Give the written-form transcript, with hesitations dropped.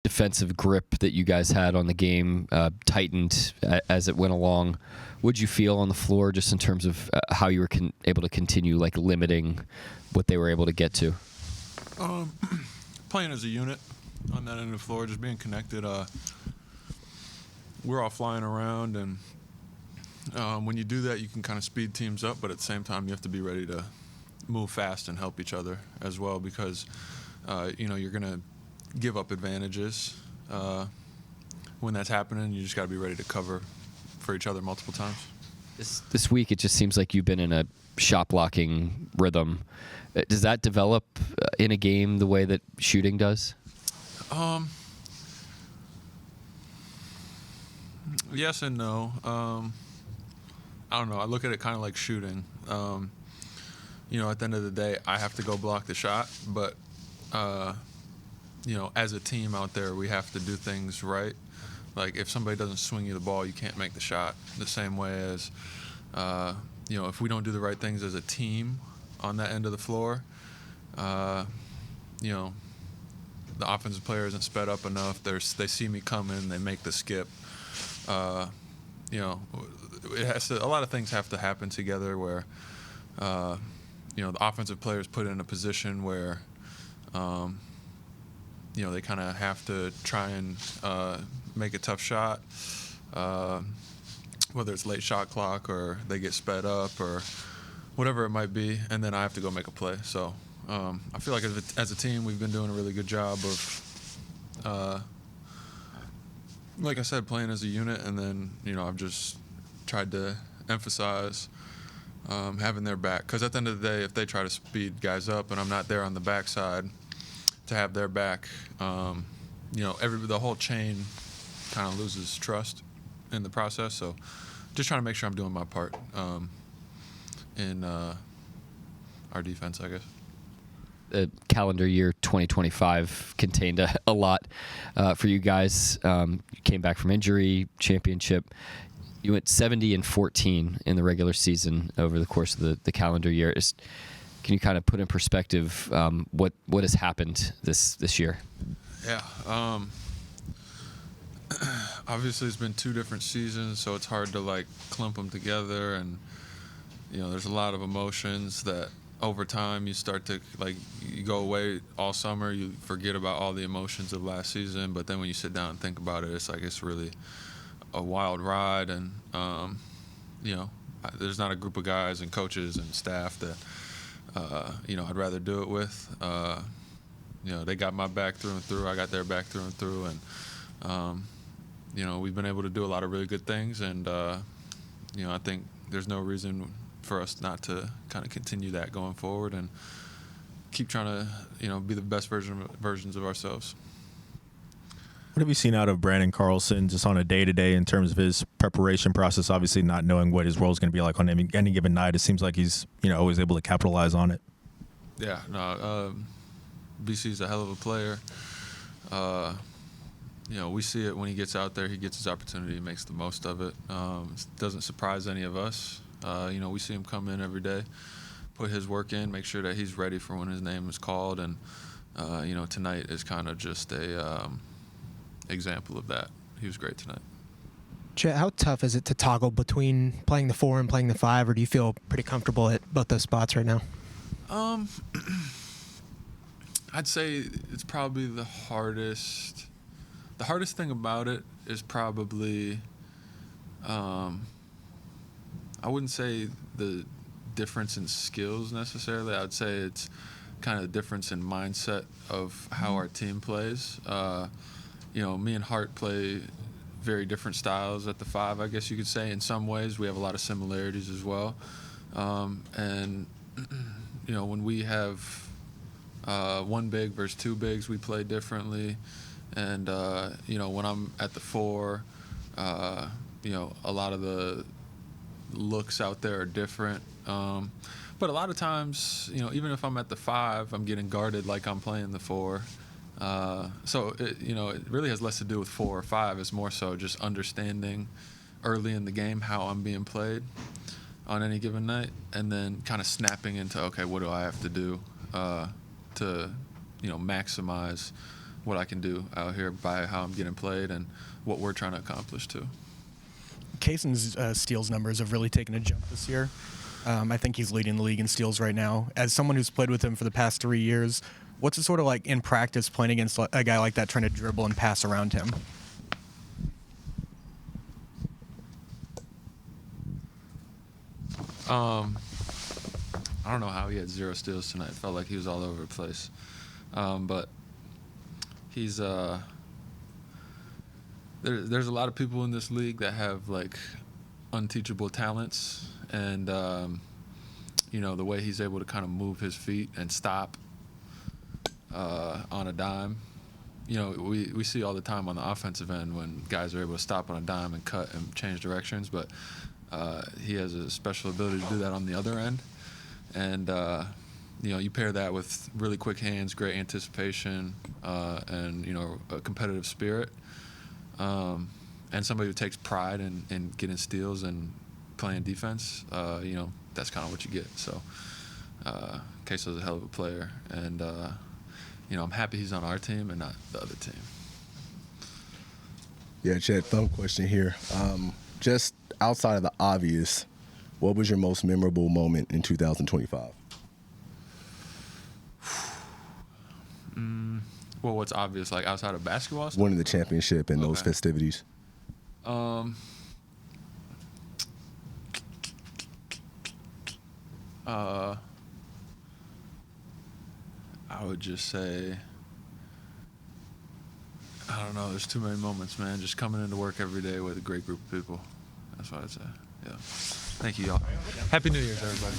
defensive grip that you guys had on the game tightened as it went along. What did you feel on the floor just in terms of how you were able to continue like limiting what they were able to get to? Playing as a unit on that end of the floor, just being connected. We're all flying around, and when you do that, you can kind of speed teams up, but at the same time, you have to be ready to move fast and help each other as well, because you're going to give up advantages when that's happening. You just got to be ready to cover for each other multiple times. This week, it just seems like you've been in a shot blocking rhythm. Does that develop in a game the way that shooting does? Yes and no. I don't know. I look at it kind of like shooting. At the end of the day, I have to go block the shot, but as a team out there, we have to do things right. Like if somebody doesn't swing you the ball, you can't make the shot. The same way as if we don't do the right things as a team on that end of the floor, the offensive player isn't sped up enough. They see me coming, they make the skip. It has to. A lot of things have to happen together where, the offensive players put in a position where, they kind of have to try and make a tough shot, whether it's late shot clock or they get sped up or whatever it might be, and then I have to go make a play. So I feel like as a team, we've been doing a really good job of, like I said, playing as a unit, and then I've just tried to emphasize having their back, because at the end of the day, if they try to speed guys up and I'm not there on the backside to have their back, the whole chain kind of loses trust in the process. So just trying to make sure I'm doing my part in our defense, I guess. The calendar year 2025 contained a lot for you guys. You came back from injury, championship. You went 70-14 in the regular season over the course of the calendar year. Can you kind of put in perspective what has happened this year? Yeah. Obviously, it's been 2 different seasons, so it's hard to clump them together, and there's a lot of emotions that over time you start to you go away all summer, you forget about all the emotions of last season, but then when you sit down and think about it, it's really a wild ride, and there's not a group of guys and coaches and staff that I'd rather do it with. They got my back through and through, I got their back through and through, and we've been able to do a lot of really good things, and I think there's no reason for us not to kind of continue that going forward and keep trying to be the best versions of ourselves. What have you seen out of Brandon Carlson just on a day-to-day in terms of his preparation process, obviously not knowing what his role is going to be like on any given night? It seems like he's always able to capitalize on it. Yeah, no, BC's a hell of a player. We see it when he gets out there. He gets his opportunity, he makes the most of it. Doesn't surprise any of us. We see him come in every day, put his work in, make sure that he's ready for when his name is called. And, tonight is kind of just a example of that. He was great tonight. Chet, how tough is it to toggle between playing the 4 and playing the 5, or do you feel pretty comfortable at both those spots right now? I'd say it's probably the hardest. The hardest thing about it is probably, I wouldn't say the difference in skills necessarily. I'd say it's kind of the difference in mindset of how our team plays. Me and Hart play very different styles at the 5, I guess you could say. In some ways, we have a lot of similarities as well. And when we have 1 big versus 2 bigs, we play differently. And, when I'm at the 4, a lot of the looks out there are different. But a lot of times, even if I'm at the 5, I'm getting guarded like I'm playing the 4. So, it really has less to do with 4 or 5. It's more so just understanding early in the game how I'm being played on any given night, and then kind of snapping into, okay, what do I have to do to, maximize what I can do out here by how I'm getting played and what we're trying to accomplish too. Kaysen's steals numbers have really taken a jump this year. I think he's leading the league in steals right now. As someone who's played with him for the past 3 years, what's it sort of like in practice playing against a guy like that, trying to dribble and pass around him? I don't know how he had 0 steals tonight. It felt like he was all over the place. But he's there's a lot of people in this league that have like unteachable talents, and the way he's able to kind of move his feet and stop on a dime. We see all the time on the offensive end when guys are able to stop on a dime and cut and change directions, but he has a special ability to do that on the other end. And you pair that with really quick hands, great anticipation, and a competitive spirit, and somebody who takes pride in getting steals and playing defense. That's kind of what you get. So Queso's a hell of a player, and I'm happy he's on our team and not the other team. Yeah, Chet, fun question here. Just outside of the obvious, what was your most memorable moment in 2025? Well, what's obvious, like outside of basketball stuff? Winning the championship and those festivities. I would just say, I don't know, there's too many moments, man. Just coming into work every day with a great group of people. That's what I'd say. Yeah. Thank you, y'all. Happy New Year's, everybody.